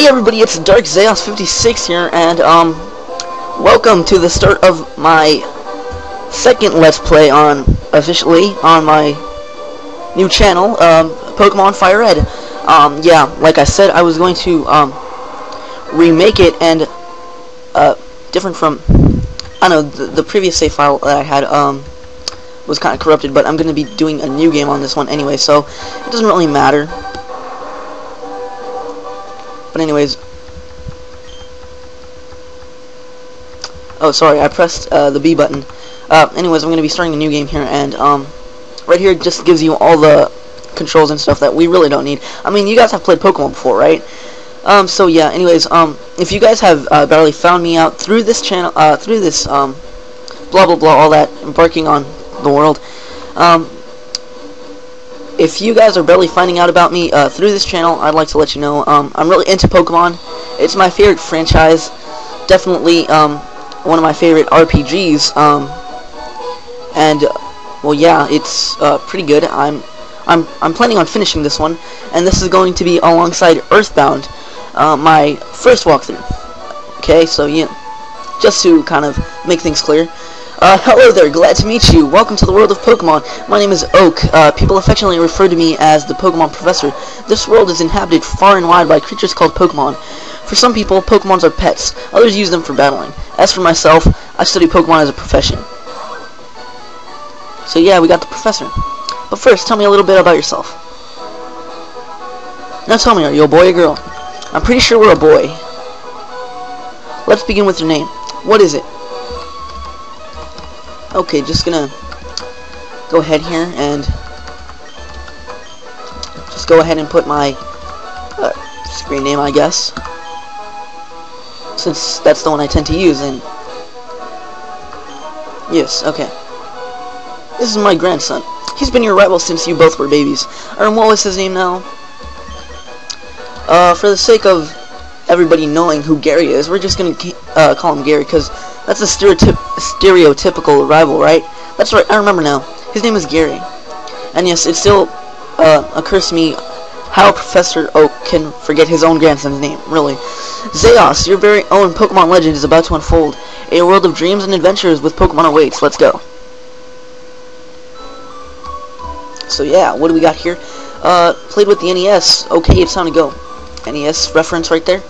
Hey everybody, it's Dark Zeos 56 here, and welcome to the start of my second Let's Play officially on my new channel, Pokemon Firered. Yeah, like I said, I was going to remake it, and different from, I don't know, the previous save file that I had was kind of corrupted, but I'm going to be doing a new game on this one anyway, so it doesn't really matter. But anyways, oh sorry, I pressed the B button. Anyways, I'm going to be starting a new game here, and right here just gives you all the controls and stuff that we really don't need. I mean, you guys have played Pokemon before, right? So yeah, anyways, if you guys have barely found me out through this channel, through this blah blah blah, all that, embarking on the world, if you guys are barely finding out about me through this channel, I'd like to let you know I'm really into Pokemon. It's my favorite franchise, definitely one of my favorite RPGs, and well, yeah, it's pretty good. I'm planning on finishing this one, and this is going to be alongside Earthbound, my first walkthrough. Okay, so yeah, just to kind of make things clear. Hello there, glad to meet you. Welcome to the world of Pokemon. My name is Oak. People affectionately refer to me as the Pokemon Professor. This world is inhabited far and wide by creatures called Pokemon. For some people, Pokemons are pets. Others use them for battling. As for myself, I study Pokemon as a profession. So yeah, we got the Professor. But first, tell me a little bit about yourself. Now tell me, are you a boy or a girl? I'm pretty sure we're a boy. Let's begin with your name. What is it? Okay, just gonna go ahead here and just go ahead and put my screen name, I guess, since that's the one I tend to use. And yes, okay. This is my grandson. He's been your rival since you both were babies. And what was his name now? For the sake of everybody knowing who Gary is, we're just gonna call him Gary, because that's a stereotypical rival, right? That's right, I remember now. His name is Gary. And yes, it still occurs to me how Professor Oak can forget his own grandson's name, really. Zeos, your very own Pokemon legend is about to unfold. A world of dreams and adventures with Pokemon awaits. Let's go. So yeah, what do we got here? Played with the NES. Okay, it's time to go. NES reference right there.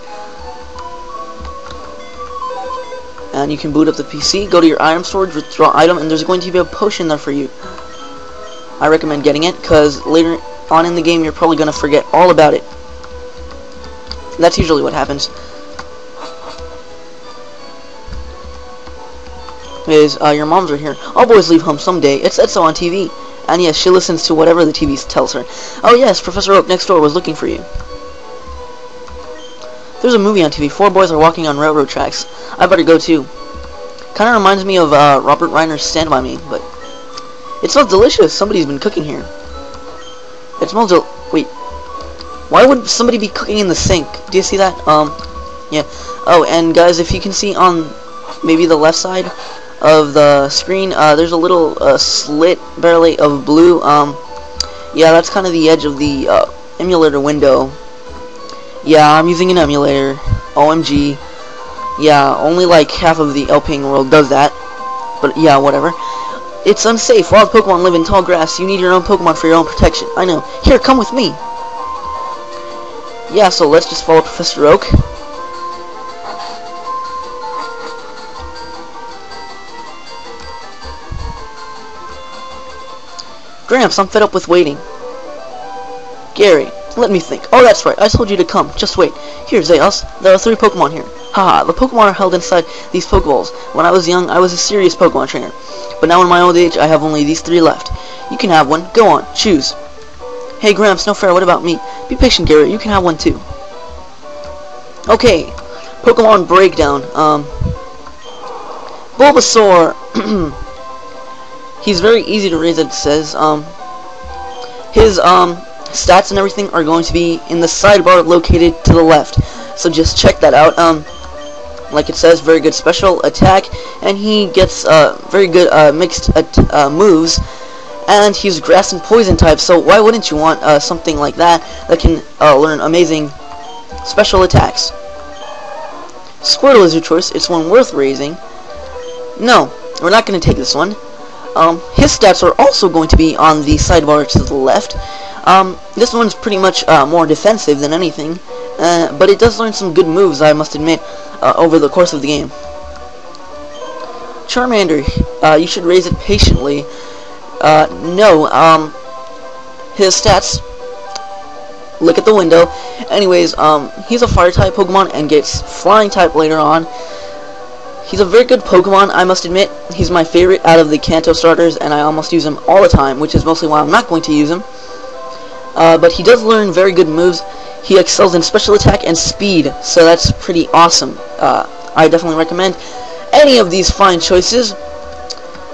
And you can boot up the PC, go to your item storage, withdraw item, and there's going to be a potion there for you. I recommend getting it, because later on in the game you're probably going to forget all about it. That's usually what happens. Your moms are here. All boys leave home someday. It said so on TV. And yes, she listens to whatever the TV tells her. Oh yes, Professor Oak next door was looking for you. There's a movie on TV. 4 boys are walking on railroad tracks. I better go too. Kind of reminds me of Robert Reiner's Stand By Me, but it smells delicious. Somebody's been cooking here. It smells wait. Why would somebody be cooking in the sink? Do you see that? Yeah. Oh, and guys, if you can see on maybe the left side of the screen, there's a little slit barely of blue. Yeah, that's kind of the edge of the emulator window. Yeah, I'm using an emulator. OMG. Yeah, only like half of the LPing world does that. But yeah, whatever. It's unsafe. Wild Pokemon live in tall grass. You need your own Pokemon for your own protection. I know. Here, come with me. Yeah, so let's just follow Professor Oak. Gramps, I'm fed up with waiting. Gary. Let me think. Oh, that's right. I told you to come. Just wait. Here, Zeos. There are 3 Pokemon here. Haha, the Pokemon are held inside these Pokeballs. When I was young, I was a serious Pokemon trainer. But now in my old age, I have only these 3 left. You can have one. Go on. Choose. Hey, Gramps, no fair. What about me? Be patient, Gary. You can have one, too. Okay. Pokemon breakdown. Bulbasaur. He's very easy to raise, it says. His, stats and everything are going to be in the sidebar located to the left, so just check that out. Like it says, very good special attack, and he gets very good mixed moves, and he's grass and poison type, so why wouldn't you want something like that that can learn amazing Special attacks. Squirtle is your choice. It's one worth raising. No, we're not going to take this one. His stats are also going to be on the sidebar to the left. This one's pretty much more defensive than anything, but it does learn some good moves, I must admit, over the course of the game. Charmander, you should raise it patiently. No, his stats, look at the window. Anyways, he's a fire type Pokemon and gets flying type later on. He's a very good Pokemon, I must admit. He's my favorite out of the Kanto starters, and I almost use him all the time, which is mostly why I'm not going to use him. But he does learn very good moves. He excels in special attack and speed, so that's pretty awesome. I definitely recommend any of these fine choices.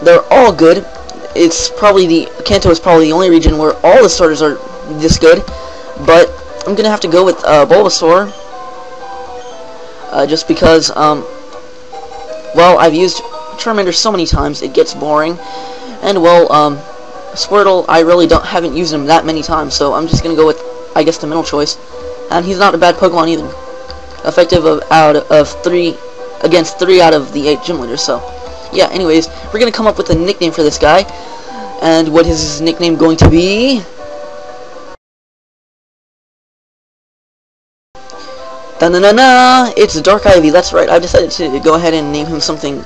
They're all good. Kanto is probably the only region where all the starters are this good, but I'm gonna have to go with Bulbasaur, just because well, I've used Charmander so many times it gets boring, and well, Squirtle I really haven't used him that many times, so I'm just gonna go with, I guess, the middle choice, and he's not a bad Pokemon either. Effective against 3 out of the 8 gym leaders. So yeah, anyways, we're gonna come up with a nickname for this guy. And what is his nickname going to be? Da-na-na-na! It's Dark Ivy. That's right. I've decided to go ahead and name him something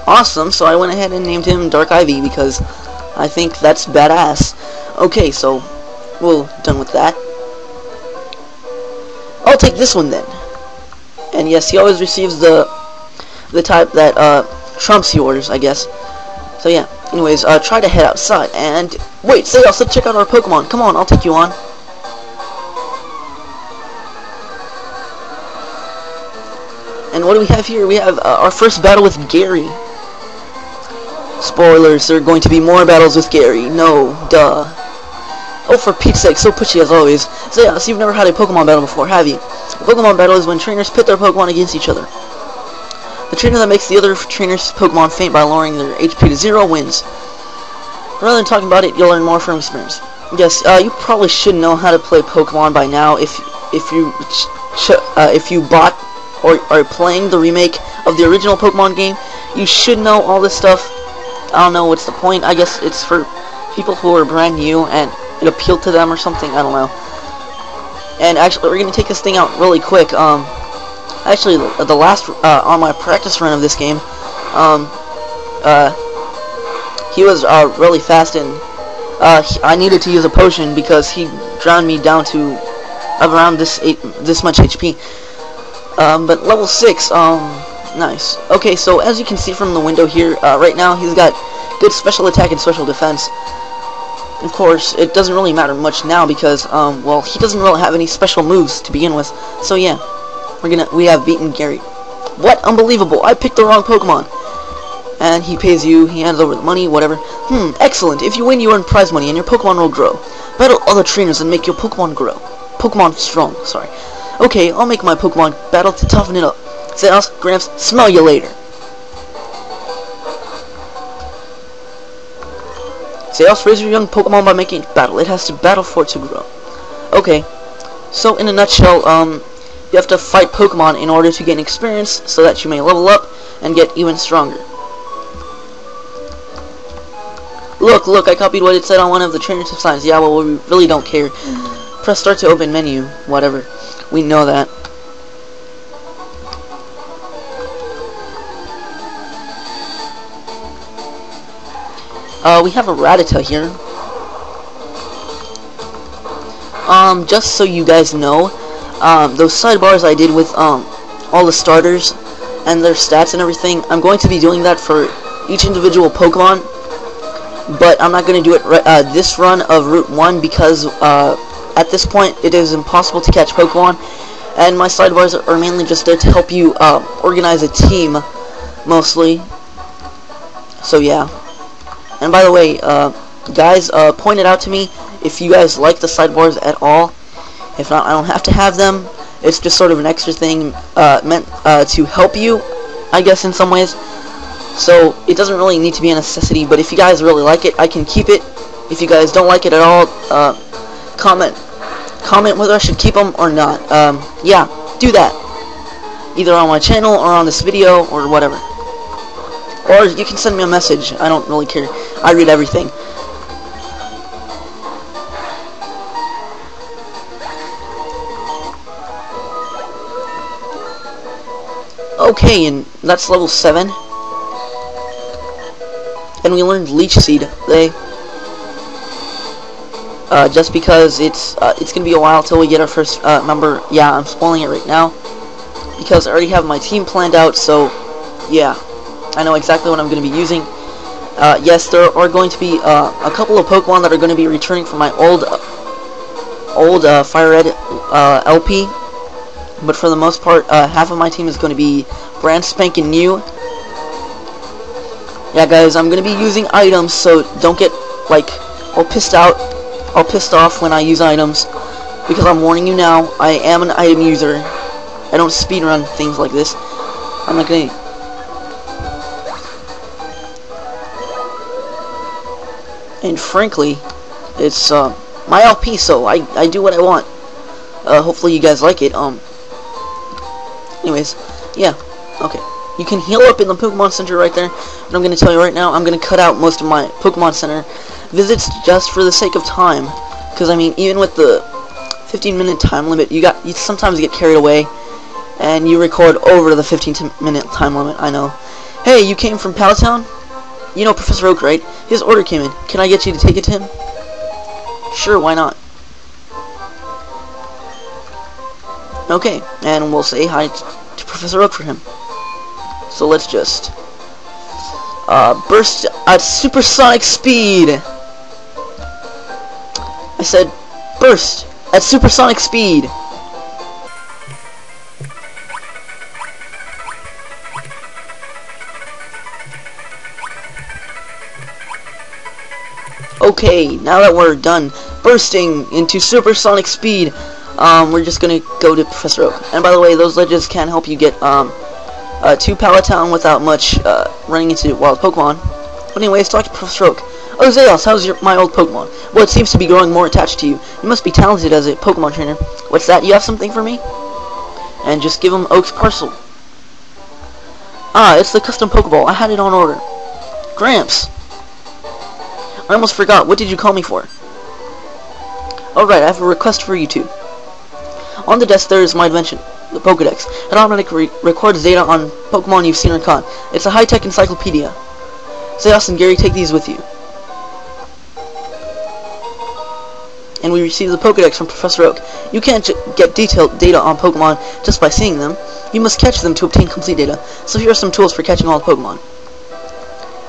awesome, so I went ahead and named him Dark Ivy because I think that's badass. Okay, so we're done with that. I'll take this one then. And yes, he always receives the type that trumps yours, I guess. So yeah. Anyways, try to head outside, and wait, say also check out our Pokemon. Come on, I'll take you on. And what do we have here? We have our first battle with Gary. Spoilers, there are going to be more battles with Gary. No, duh. Oh, for Pete's sake, so pushy as always. So yeah, so you've never had a Pokemon battle before, have you? A Pokemon battle is when trainers pit their Pokemon against each other. The trainer that makes the other trainer's Pokemon faint by lowering their HP to 0 wins. Rather than talking about it, you'll learn more from experience. Yes, you probably should know how to play Pokemon by now if you bought or are playing the remake of the original Pokemon game. You should know all this stuff. I don't know what's the point. I guess it's for people who are brand new and it appealed to them or something. I don't know. And actually, we're gonna take this thing out really quick. Actually, the last on my practice run of this game, he was really fast, and I needed to use a potion because he drowned me down to around this much HP. But level 6, nice. Okay, so as you can see from the window here, right now he's got good special attack and special defense. Of course, it doesn't really matter much now because, well, he doesn't really have any special moves to begin with. So yeah. We have beaten Gary. What? Unbelievable. I picked the wrong Pokemon. And he pays you, he hands over the money, whatever. Excellent. If you win, you earn prize money and your Pokemon will grow. Battle other trainers and make your Pokemon grow. Pokemon strong, sorry. Okay, I'll make my Pokemon battle to toughen it up. Say, Gramps, smell you later. Say, raise your young Pokemon by making it battle. It has to battle for it to grow. Okay. So, in a nutshell, you have to fight Pokemon in order to gain experience so that you may level up and get even stronger. Look, I copied what it said on one of the trainer tip signs. Yeah, well, we really don't care. Press start to open menu, whatever. We know that. We have a Rattata here. Just so you guys know, those sidebars I did with all the starters and their stats and everything, I'm going to be doing that for each individual Pokemon, but I'm not going to do it this run of Route 1 because at this point it is impossible to catch Pokemon, and my sidebars are mainly just there to help you organize a team, mostly. So yeah. And by the way, guys, point it out to me if you guys like the sidebars at all. If not, I don't have to have them. It's just sort of an extra thing meant to help you, I guess, in some ways. So it doesn't really need to be a necessity, but if you guys really like it, I can keep it. If you guys don't like it at all, comment whether I should keep them or not. Yeah. do that. Either on my channel or on this video or whatever. Or you can send me a message. I don't really care. I read everything. Okay, and that's level 7. And we learned Leech Seed today. Just because it's gonna be a while till we get our first member. Yeah, I'm spoiling it right now because I already have my team planned out. So yeah, I know exactly what I'm gonna be using. Yes, there are going to be a couple of Pokemon that are going to be returning from my old Firered LP, but for the most part, half of my team is going to be brand spanking new. Yeah, guys, I'm going to be using items, so don't get like all pissed off when I use items, because I'm warning you now, I am an item user. I don't speedrun things like this. I'm not gonna. And frankly, it's my LP, so I do what I want. Hopefully you guys like it. Anyways, yeah, okay. You can heal up in the Pokemon Center right there. And I'm gonna tell you right now, I'm gonna cut out most of my Pokemon Center visits just for the sake of time. Because I mean, even with the 15-minute time limit, you sometimes get carried away, and you record over the 15-minute time limit. I know. Hey, you came from Palatown? You know Professor Oak, right? His order came in. Can I get you to take it to him? Sure, why not? Okay, and we'll say hi to Professor Oak for him. So let's just burst at supersonic speed. I said burst at supersonic speed. Okay, now that we're done bursting into supersonic speed, we're just gonna go to Professor Oak. And by the way, those ledges can help you get to Palatown without much running into wild Pokemon. But anyways, talk to Professor Oak. Oh, Zeos, how's my old Pokemon? Well, it seems to be growing more attached to you. You must be talented as a Pokemon trainer. What's that? You have something for me? And just give him Oak's parcel. Ah, it's the custom Pokeball. I had it on order. Gramps! I almost forgot. What did you call me for? Alright, I have a request for you two. On the desk there is my invention, the Pokedex. It automatically records data on Pokemon you've seen or caught. It's a high-tech encyclopedia. Zeos and Gary, take these with you. And we received the Pokedex from Professor Oak. You can't get detailed data on Pokemon just by seeing them. You must catch them to obtain complete data. So here are some tools for catching all Pokemon.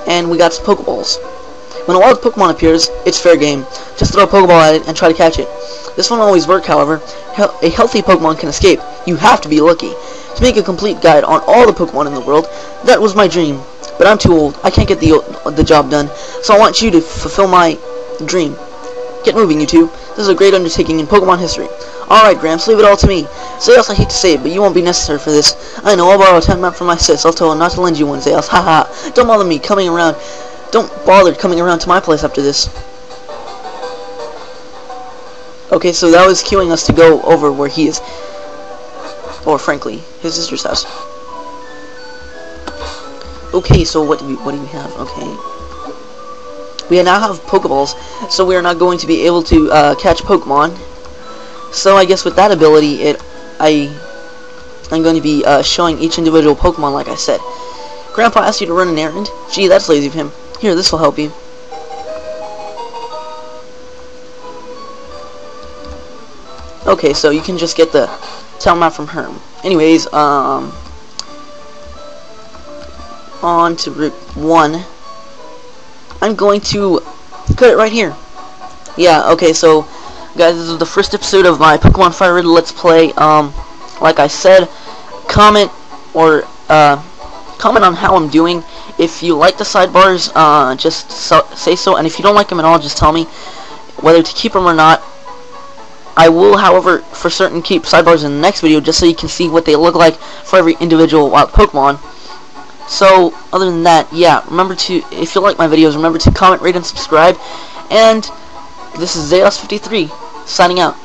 And we got some Pokeballs. When a wild Pokemon appears, it's fair game. Just throw a Pokeball at it and try to catch it. This won't always work, however. A healthy Pokemon can escape. You have to be lucky. To make a complete guide on all the Pokemon in the world, that was my dream. But I'm too old. I can't get the job done. So I want you to fulfill my dream. Get moving, you two. This is a great undertaking in Pokemon history. Alright, Gramps, leave it all to me. Zeos, I hate to say it, but you won't be necessary for this. I know, I'll borrow a 10 map from my sis. I'll tell her not to lend you one, Zeos. Haha. Don't bother me coming around. Don't bother coming around to my place after this. Okay, so that was cueing us to go over where he is. Or, frankly, his sister's house. Okay, so what do we have? Okay. We now have Pokeballs, so we are not going to be able to catch Pokemon. So I guess with that ability, I'm going to be showing each individual Pokemon like I said. Grandpa asked you to run an errand? Gee, that's lazy of him. Here, this will help you. Okay, so you can just get the town map from her. Anyways, on to Route 1. I'm going to cut it right here. Yeah, okay, so guys, this is the first episode of my Pokemon Firered Let's Play. Like I said, comment on how I'm doing. If you like the sidebars, just say so, and if you don't like them at all, just tell me whether to keep them or not. I will, however, for certain keep sidebars in the next video, just so you can see what they look like for every individual wild Pokemon. So, other than that, yeah, remember to, if you like my videos, remember to comment, rate, and subscribe. And this is Zeos53, signing out.